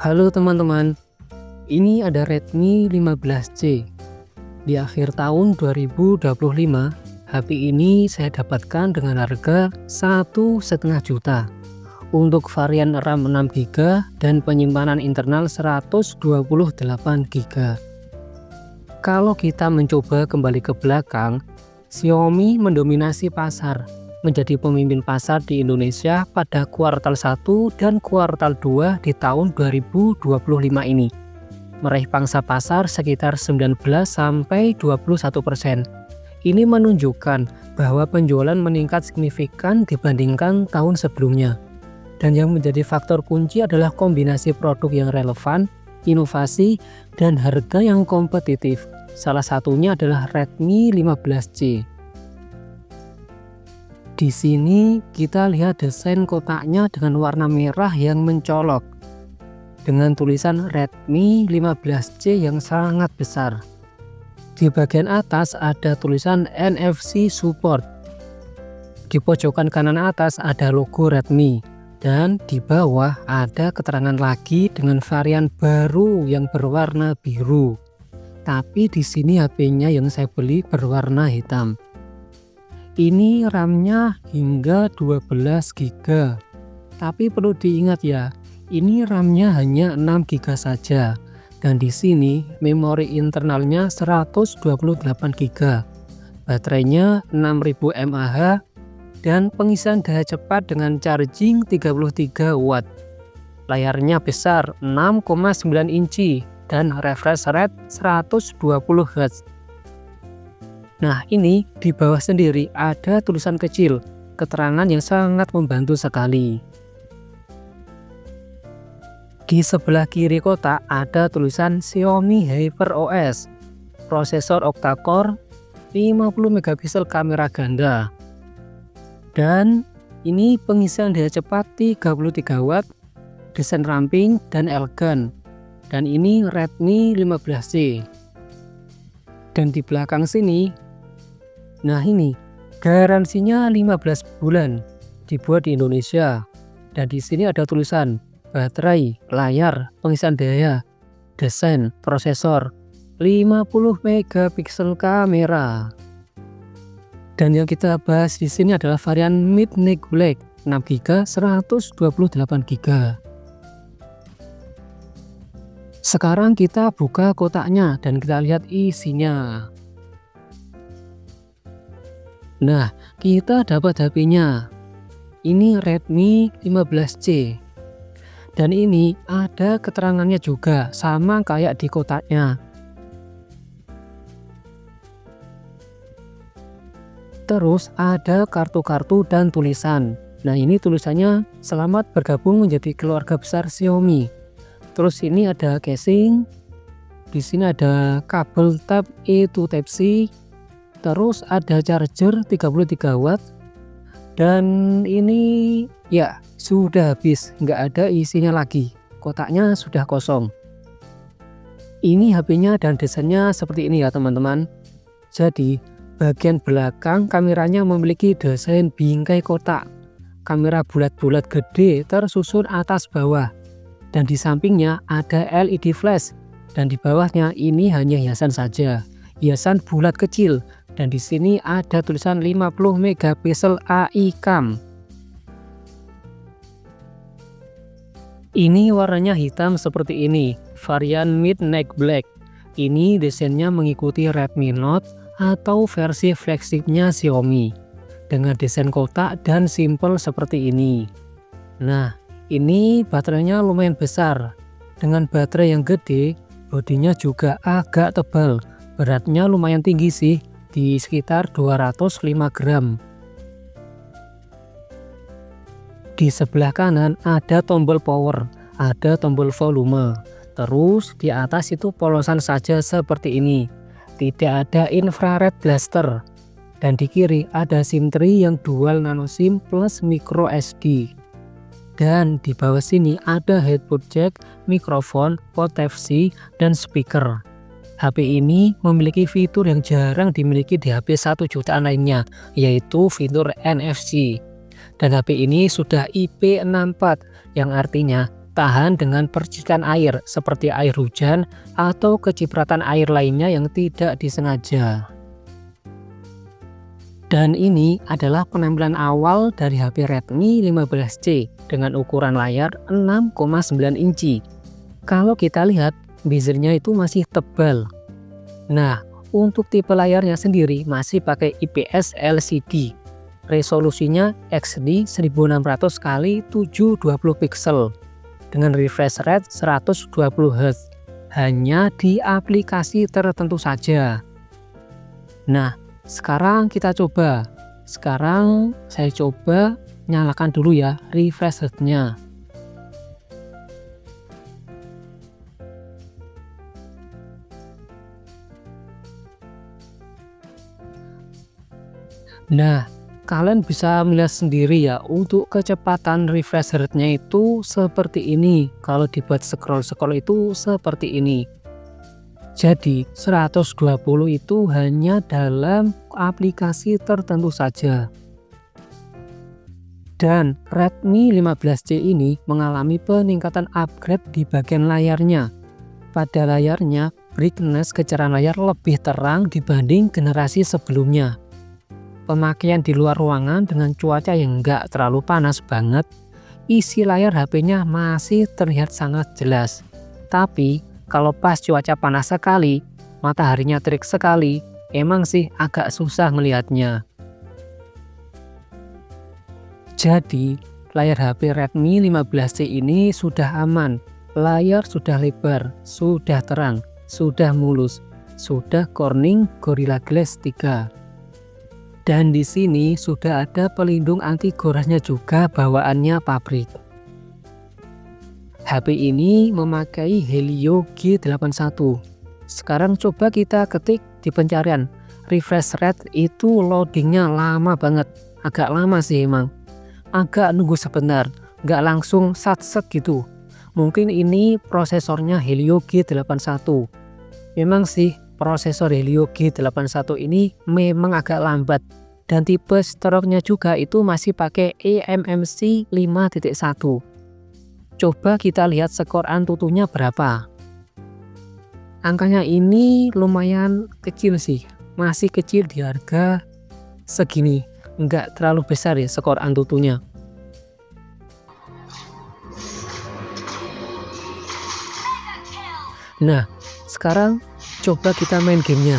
Halo teman-teman, ini ada Redmi 15C. Di akhir tahun 2025, HP ini saya dapatkan dengan harga 1,5 juta untuk varian RAM 6GB dan penyimpanan internal 128GB. Kalau kita mencoba kembali ke belakang, Xiaomi mendominasi pasar, menjadi pemimpin pasar di Indonesia pada kuartal 1 dan kuartal 2 di tahun 2025 ini. Meraih pangsa pasar sekitar 19-21%. Ini menunjukkan bahwa penjualan meningkat signifikan dibandingkan tahun sebelumnya. Dan yang menjadi faktor kunci adalah kombinasi produk yang relevan, inovasi, dan harga yang kompetitif. Salah satunya adalah Redmi 15C. Di sini kita lihat desain kotaknya dengan warna merah yang mencolok dengan tulisan Redmi 15C yang sangat besar. Di bagian atas ada tulisan NFC support. Di pojokan kanan atas ada logo Redmi dan di bawah ada keterangan lagi dengan varian baru yang berwarna biru. Tapi di sini HP-nya yang saya beli berwarna hitam. Ini RAM-nya hingga 12GB. Tapi perlu diingat ya, ini RAM-nya hanya 6GB saja. Dan di sini memori internalnya 128GB. Baterainya 6000 mAh dan pengisian daya cepat dengan charging 33W. Layarnya besar 6,9 inci dan refresh rate 120Hz. Nah, ini di bawah sendiri ada tulisan kecil, keterangan yang sangat membantu sekali. Di sebelah kiri kotak ada tulisan Xiaomi HyperOS, prosesor octa-core, 50MP kamera ganda. Dan ini pengisian daya cepat 33W, desain ramping dan elegan. Dan ini Redmi 15C. Dan di belakang sini, nah ini garansinya 15 bulan, dibuat di Indonesia. Dan di sini ada tulisan baterai, layar, pengisian daya, desain, prosesor, 50MP kamera. Dan yang kita bahas di sini adalah varian Midnight Black 6GB 128GB. Sekarang kita buka kotaknya dan kita lihat isinya. Nah, kita dapat HP-nya. Ini Redmi 15C. Dan ini ada keterangannya juga, sama kayak di kotaknya. Terus ada kartu-kartu dan tulisan. Nah, ini tulisannya selamat bergabung menjadi keluarga besar Xiaomi. Terus ini ada casing. Di sini ada kabel Type A to Type C. Terus ada charger 33W. Dan ini ya sudah habis, nggak ada isinya lagi. Kotaknya sudah kosong. Ini HP-nya dan desainnya seperti ini ya teman-teman. Jadi bagian belakang kameranya memiliki desain bingkai kotak. Kamera bulat-bulat gede tersusun atas bawah. Dan di sampingnya ada LED flash. Dan di bawahnya ini hanya hiasan saja. Hiasan bulat kecil. Dan di sini ada tulisan 50MP AI cam. Ini warnanya hitam seperti ini, varian Midnight Black. Ini desainnya mengikuti Redmi Note atau versi flagshipnya Xiaomi. Dengan desain kotak dan simple seperti ini. Nah, ini baterainya lumayan besar. Dengan baterai yang gede, bodinya juga agak tebal. Beratnya lumayan tinggi sih, di sekitar 205 gram. Di sebelah kanan ada tombol power, ada tombol volume. Terus di atas itu polosan saja seperti ini. Tidak ada infrared blaster. Dan di kiri ada SIM tray yang dual nano SIM plus micro SD. Dan di bawah sini ada headphone jack, mikrofon, port Type-C, dan speaker. HP ini memiliki fitur yang jarang dimiliki di HP 1 jutaan lainnya, yaitu fitur NFC. Dan HP ini sudah IP64, yang artinya tahan dengan percikan air seperti air hujan atau kecipratan air lainnya yang tidak disengaja. Dan ini adalah penampilan awal dari HP Redmi 15C dengan ukuran layar 6,9 inci. Kalau kita lihat, bezernya itu masih tebal. Nah, untuk tipe layarnya sendiri masih pakai IPS LCD. Resolusinya XD 1600 x 720 pixel dengan refresh rate 120 Hz. Hanya di aplikasi tertentu saja. Nah, sekarang kita coba. Sekarang saya coba nyalakan dulu ya refresh rate-nya. Nah, kalian bisa melihat sendiri ya, untuk kecepatan refresh rate-nya itu seperti ini. Kalau dibuat scroll-scroll itu seperti ini. Jadi 120 itu hanya dalam aplikasi tertentu saja. Dan Redmi 15C ini mengalami peningkatan upgrade di bagian layarnya. Pada layarnya, brightness kecerahan layar lebih terang dibanding generasi sebelumnya. Pemakaian di luar ruangan dengan cuaca yang nggak terlalu panas banget, isi layar HP-nya masih terlihat sangat jelas. Tapi kalau pas cuaca panas sekali, mataharinya terik sekali, emang sih agak susah melihatnya. Jadi layar HP Redmi 15C ini sudah aman, layar sudah lebar, sudah terang, sudah mulus, sudah Corning Gorilla Glass 3. Dan di sini sudah ada pelindung anti gorasnya juga bawaannya pabrik. HP ini memakai Helio G81. Sekarang coba kita ketik di pencarian. Refresh rate itu loadingnya lama banget. Agak lama sih emang. Agak nunggu sebentar. Nggak langsung sat-set gitu. Mungkin ini prosesornya Helio G81. Memang sih prosesor Helio G81 ini memang agak lambat, dan tipe steroknya juga itu masih pakai eMMC 5.1. Coba kita lihat skor Antutunya berapa. Angkanya ini lumayan kecil sih, masih kecil di harga segini, nggak terlalu besar ya skor Antutunya. Nah, sekarang coba kita main gamenya.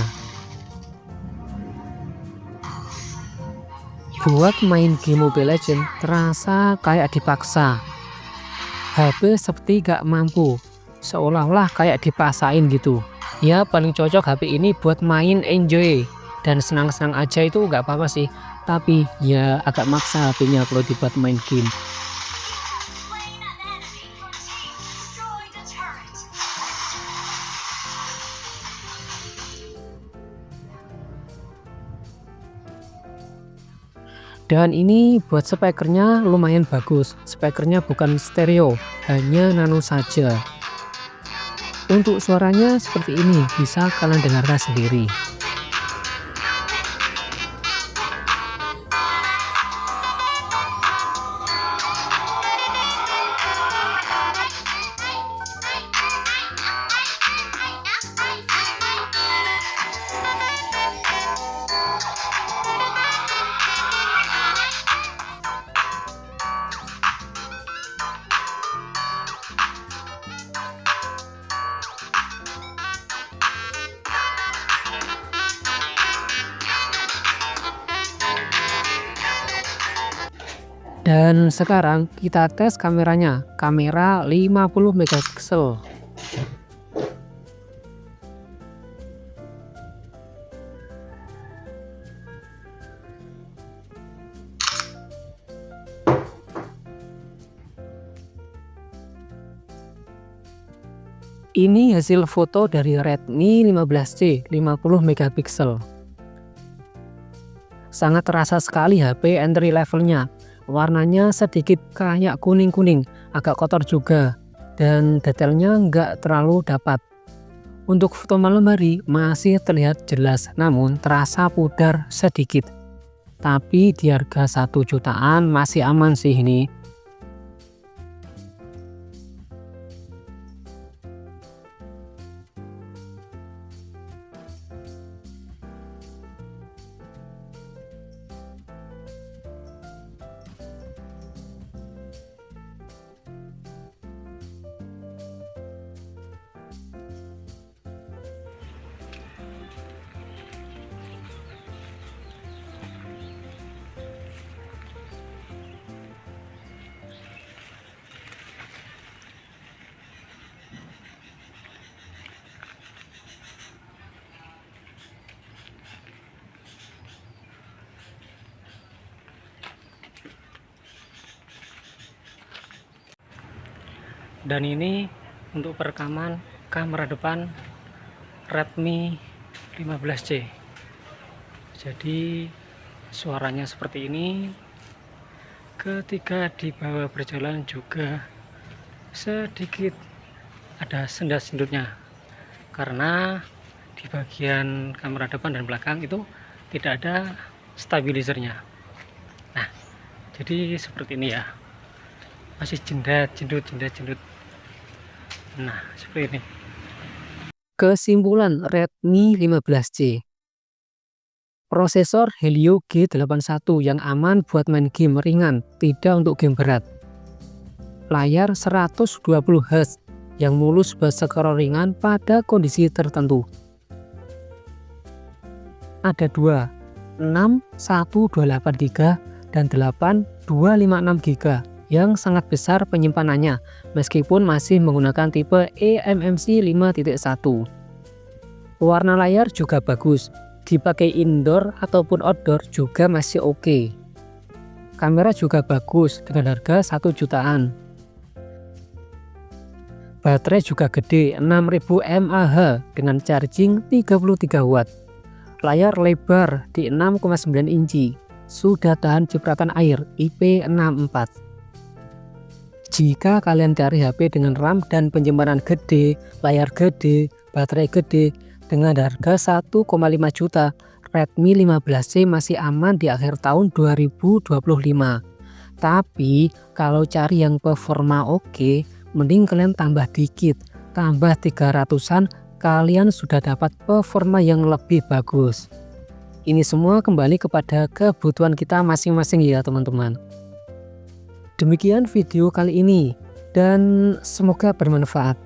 Buat main game Mobile Legends terasa kayak dipaksa. HP seperti gak mampu, seolah-olah kayak dipaksain gitu. Ya paling cocok HP ini buat main enjoy dan senang-senang aja itu gak apa-apa sih. Tapi ya agak maksa HP-nya kalau dibuat main game. Dan ini buat speakernya lumayan bagus. Speakernya bukan stereo, hanya nano saja. Untuk suaranya seperti ini, bisa kalian dengarkan sendiri. Dan sekarang kita tes kameranya, kamera 50 megapiksel. Ini hasil foto dari Redmi 15C 50 megapiksel. Sangat terasa sekali HP entry levelnya. Warnanya sedikit kayak kuning-kuning, agak kotor juga, dan detailnya nggak terlalu dapat. Untuk foto malam hari masih terlihat jelas, namun terasa pudar sedikit. Tapi di harga 1 jutaan masih aman sih ini. Dan ini untuk perekaman kamera depan Redmi 15C. Jadi suaranya seperti ini. Ketika dibawa berjalan juga sedikit ada sendat-sendutnya, karena di bagian kamera depan dan belakang itu tidak ada stabilizernya. Nah, jadi seperti ini ya, masih jendut. Nah, seperti ini. Kesimpulan Redmi 15C. Prosesor Helio G81 yang aman buat main game ringan, tidak untuk game berat. Layar 120 Hz yang mulus buat scroll ringan pada kondisi tertentu. Ada dua, 6128 GB dan 8256 GB yang sangat besar penyimpanannya meskipun masih menggunakan tipe eMMC 5.1. Warna layar juga bagus, dipakai indoor ataupun outdoor juga masih oke. Kamera juga bagus dengan harga 1 jutaan. Baterai juga gede 6000 mAh dengan charging 33 watt. Layar lebar di 6,9 inci, sudah tahan cipratan air IP64. Jika kalian cari HP dengan RAM dan penyimpanan gede, layar gede, baterai gede, dengan harga 1,5 juta, Redmi 15C masih aman di akhir tahun 2025. Tapi kalau cari yang performa oke, mending kalian tambah dikit, tambah 300-an, kalian sudah dapat performa yang lebih bagus. Ini semua kembali kepada kebutuhan kita masing-masing ya teman-teman. Demikian video kali ini dan semoga bermanfaat.